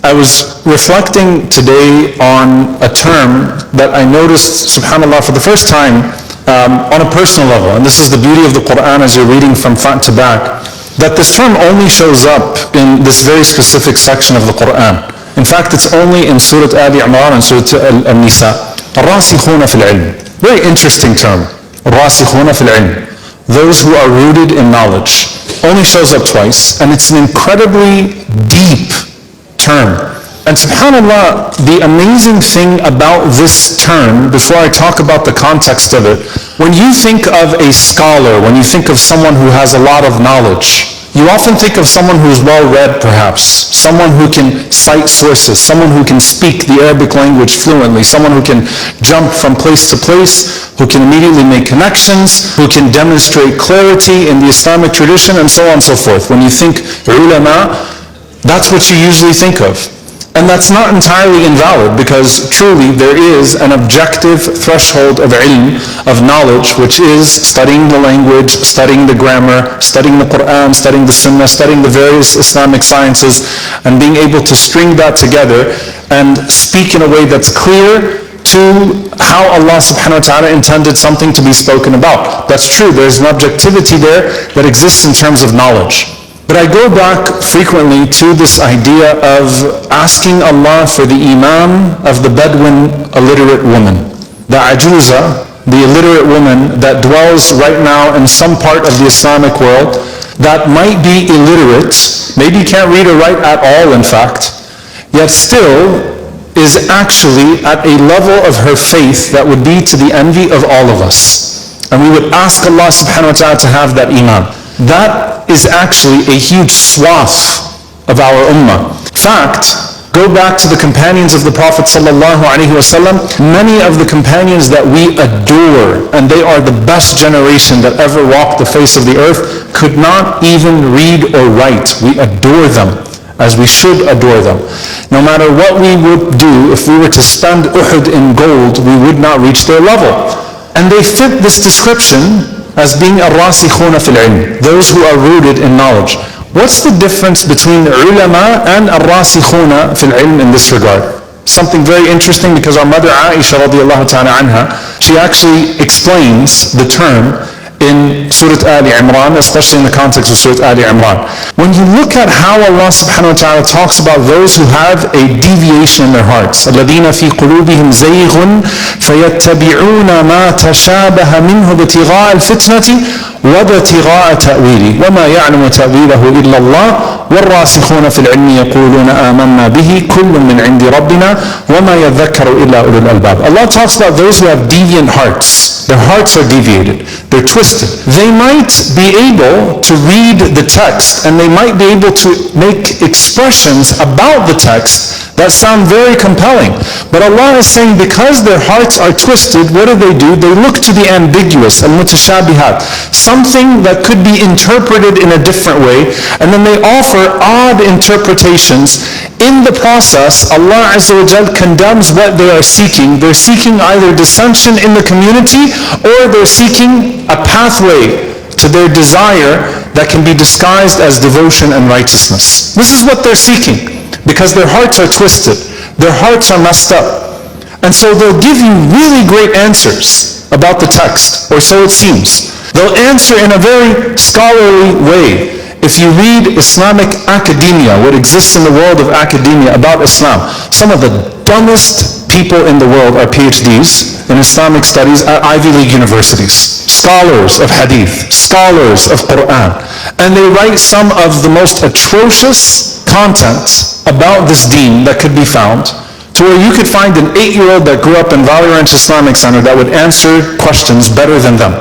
I was reflecting today on a term that I noticed, subhanAllah, for the first time on a personal level. And this is the beauty of the Quran as you're reading from front to back, that this term only shows up in this very specific section of the Quran. In fact, it's only in Surah Ali Imran and Surah An-Nisa. الراسخون في العلم. Very interesting term. الراسخون في العلم. Those who are rooted in knowledge. Only shows up twice, and it's an incredibly deep term. And subhanAllah, the amazing thing about this term, before I talk about the context of it, when you think of a scholar, when you think of someone who has a lot of knowledge, you often think of someone who's well-read perhaps, someone who can cite sources, someone who can speak the Arabic language fluently, someone who can jump from place to place, who can immediately make connections, who can demonstrate clarity in the Islamic tradition, and so on and so forth. When you think ulama, that's what you usually think of. And that's not entirely invalid, because truly there is an objective threshold of ilm, of knowledge, which is studying the language, studying the grammar, studying the Quran, studying the Sunnah, studying the various Islamic sciences, and being able to string that together and speak in a way that's clear to how Allah subhanahu wa ta'ala intended something to be spoken about. That's true, there's an objectivity there that exists in terms of knowledge. But I go back frequently to this idea of asking Allah for the iman of the Bedouin illiterate woman. The ajuza, the illiterate woman that dwells right now in some part of the Islamic world that might be illiterate, maybe can't read or write at all in fact, yet still is actually at a level of her faith that would be to the envy of all of us. And we would ask Allah subhanahu wa ta'ala to have that iman. That is actually a huge swath of our ummah. In fact, go back to the companions of the Prophet sallallahu alaihi wasallam. Many of the companions that we adore, and they are the best generation that ever walked the face of the earth, could not even read or write. We adore them as we should adore them. No matter what we would do, if we were to spend Uhud in gold, we would not reach their level. And they fit this description as being الراسخون في العلم, those who are rooted in knowledge. What's the difference between ulama and الراسخون في العلم in this regard? Something very interesting, because our mother Aisha radiallahu ta'ala anha, she actually explains the term in Surah Ali Imran, especially in the context of Surah Ali Imran. When you look at how Allah subhanahu wa ta'ala talks about those who have a deviation in their hearts, الَّذِينَ فِي قُلُوبِهِمْ زَيْغٌ فَيَتَّبِعُونَ مَا تَشَابَهَ مِنْهُ ابْتِغَاءَ الْفِتْنَةِ وَابْتِغَاءَ تَأْوِيلِهِ وَمَا يَعْلَمُ تَأْوِيلَهُ إِلَّا اللَّهُ وَالرَّاسِخُونَ فِي الْعِلْمِ يَقُولُونَ آمَنَّا بِهِ كُلٌّ مِّنْ عِنْدِ رَبِّنَا وَمَا يَذَّكَّرُ إِلَّا أُولُو الْأَلْبَابِ. Allah talks about those who have deviant hearts. Their hearts are deviated. They're twisted. They might be able to read the text, and they might be able to make expressions about the text that sound very compelling. But Allah is saying, because their hearts are twisted, what do? They look to the ambiguous, al-mutashabihat, something that could be interpreted in a different way, and then they offer odd interpretations. In the process, Allah Azza wa Jal condemns what they are seeking. They're seeking either dissension in the community, or they're seeking a pathway to their desire that can be disguised as devotion and righteousness. This is what they're seeking, because their hearts are twisted. Their hearts are messed up. And so they'll give you really great answers about the text, or so it seems. They'll answer in a very scholarly way. If you read Islamic academia, what exists in the world of academia about Islam, some of the dumbest people in the world are PhDs in Islamic studies at Ivy League universities. Scholars of Hadith, scholars of Quran. And they write some of the most atrocious content about this deen that could be found, to where you could find an 8-year-old that grew up in Valley Ranch Islamic Center that would answer questions better than them.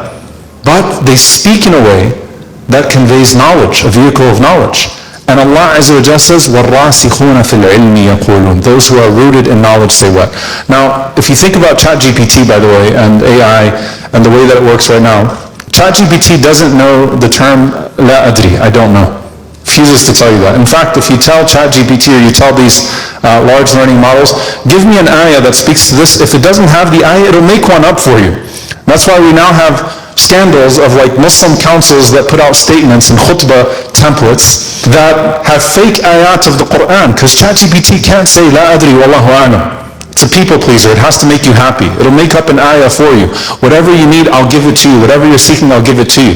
But they speak in a way that conveys knowledge, a vehicle of knowledge. And Allah Azza wa Jalla says, وَالرَّاسِخُونَ فِي الْعِلْمِ يَقُولُونَ, those who are rooted in knowledge say what? Now, if you think about ChatGPT, by the way, and AI, and the way that it works right now, ChatGPT doesn't know the term la adri, I don't know. Refuses to tell you that. In fact, if you tell ChatGPT or you tell these large learning models, give me an ayah that speaks to this, if it doesn't have the ayah, it'll make one up for you. That's why we now have scandals of like Muslim councils that put out statements and khutbah templates that have fake ayat of the Quran, because ChatGPT can't say la adri wallahu a'lam. It's a people pleaser. It has to make you happy. It'll make up an ayah for you. Whatever you need, I'll give it to you. Whatever you're seeking, I'll give it to you.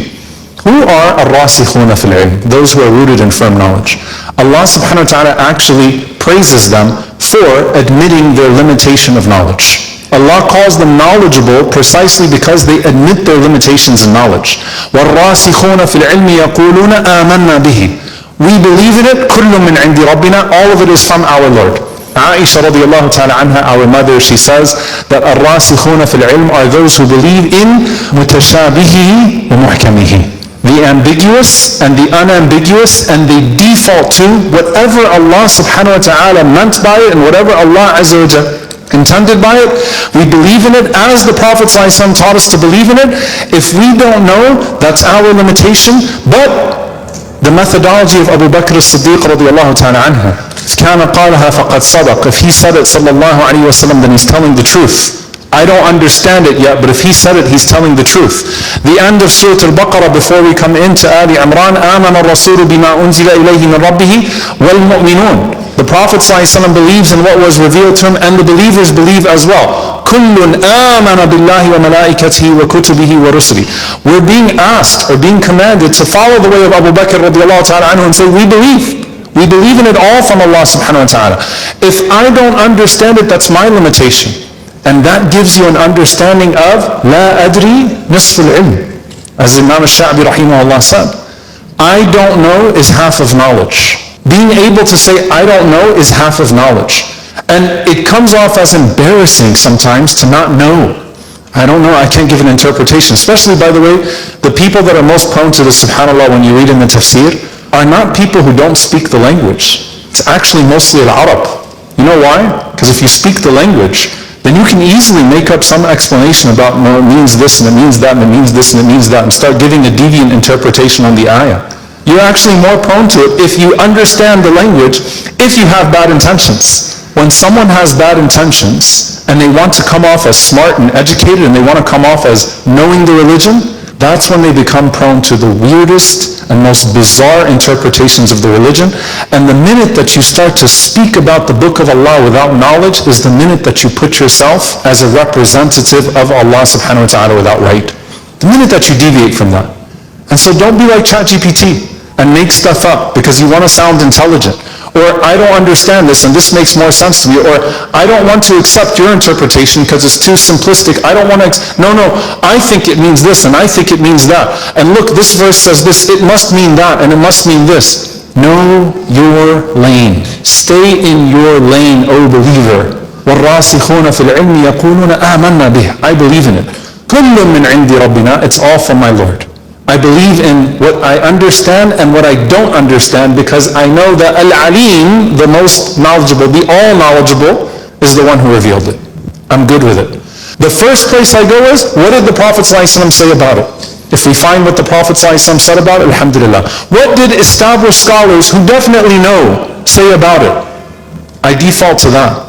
Who are ar-rasikhuna fil ilm? Those who are rooted in firm knowledge. Allah subhanahu wa ta'ala actually praises them for admitting their limitation of knowledge. Allah calls them knowledgeable precisely because they admit their limitations in knowledge. وَالرَّاسِخُونَ فِي الْعِلْمِ يَقُولُونَ آمَنَّا بِهِ. We believe in it, كُلٌّ مِّنْ عِنْدِ رَبِّنَا. All of it is from our Lord. Aisha radiallahu ta'ala anha, our mother, she says that الرَّاسِخُونَ فِي الْعِلْمِ are those who believe in مُتَشَابِهِ وَمُحْكَمِهِ. The ambiguous and the unambiguous, and they default to whatever Allah subhanahu wa ta'ala meant by it and whatever Allah azza wa jalla intended by it. We believe in it as the Prophet ﷺ taught us to believe in it. If we don't know, that's our limitation. But the methodology of Abu Bakr as-Siddiq radiallahu ta'ala anhu, كَانَ قَالَهَا فَقَدْ صَدَقَ. If he said it sallallahu alayhi wa sallam, then he's telling the truth. I don't understand it yet, but if he said it, he's telling the truth. The end of Surah Al-Baqarah, before we come into Ali Imran, آمَنَ الرَّسُولُ بِمَا أُنزِلَ إِلَيْهِ مِنْ رَبِّهِ وَالْمُؤْمِنُونَ. The Prophet ﷺ believes in what was revealed to him, and the believers believe as well. كُلٌّ آمَنَ بِاللَّهِ وَمَلَائِكَتِهِ وَكُتُبِهِ وَرُسُلِهِ. We're being asked or being commanded to follow the way of Abu Bakr radiallahu ta'ala anhu and say, we believe. We believe in it all from Allah subhanahu wa ta'ala. If I don't understand it, that's my limitation. And that gives you an understanding of La adri nisful ilm. As Imam al-Sha'bi rahimahullah said, I don't know is half of knowledge. Being able to say I don't know is half of knowledge. And it comes off as embarrassing sometimes to not know. I don't know, I can't give an interpretation. Especially, by the way, the people that are most prone to this, subhanAllah, when you read in the tafsir, are not people who don't speak the language. It's actually mostly al-Arab. You know why? Because if you speak the language, then you can easily make up some explanation about, no, it means this and it means that and it means this and it means that, and start giving a deviant interpretation on the ayah. You're actually more prone to it if you understand the language, if you have bad intentions. When someone has bad intentions and they want to come off as smart and educated and they want to come off as knowing the religion, that's when they become prone to the weirdest and most bizarre interpretations of the religion. And the minute that you start to speak about the book of Allah without knowledge is the minute that you put yourself as a representative of Allah subhanahu wa ta'ala without right. The minute that you deviate from that. And so don't be like ChatGPT and make stuff up because you want to sound intelligent. Or I don't understand this and this makes more sense to me. Or I don't want to accept your interpretation because it's too simplistic. I don't want to, no, I think it means this and I think it means that. And look, this verse says this, it must mean that and it must mean this. Know your lane. Stay in your lane, O believer. وَالرَّاسِخُونَ فِي الْعِلْمِ يَقُولُونَ آمَنَّا بِهِ. I believe in it. كُلٌّ مِّنْ عِنْدِ رَبِّنَا. It's all from my Lord. I believe in what I understand and what I don't understand because I know that Al-Alim, the most knowledgeable, the all-knowledgeable, is the one who revealed it. I'm good with it. The first place I go is, what did the Prophet ﷺ say about it? If we find what the Prophet ﷺ said about it, alhamdulillah. What did established scholars who definitely know say about it? I default to that.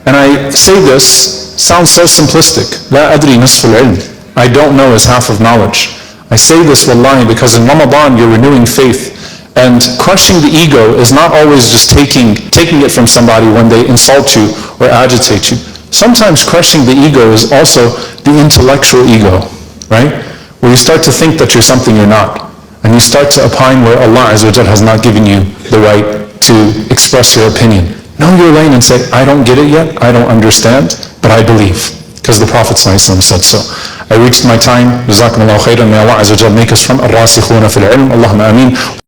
And I say this, sounds so simplistic. La adri nisful ilm. I don't know is half of knowledge. I say this wallahi because in Ramadan you're renewing faith, and crushing the ego is not always just taking it from somebody when they insult you or agitate you. Sometimes crushing the ego is also the intellectual ego, right? Where you start to think that you're something you're not, and you start to opine where Allah Azza wa Jal has not given you the right to express your opinion. Know your lane and say, I don't get it yet, I don't understand, but I believe. Because the Prophet ﷺ said so. I reached my time. Jazakumullahu khairan. May Allah Azza wa Jal make us from الراسخون في العلم. Allahumma ameen.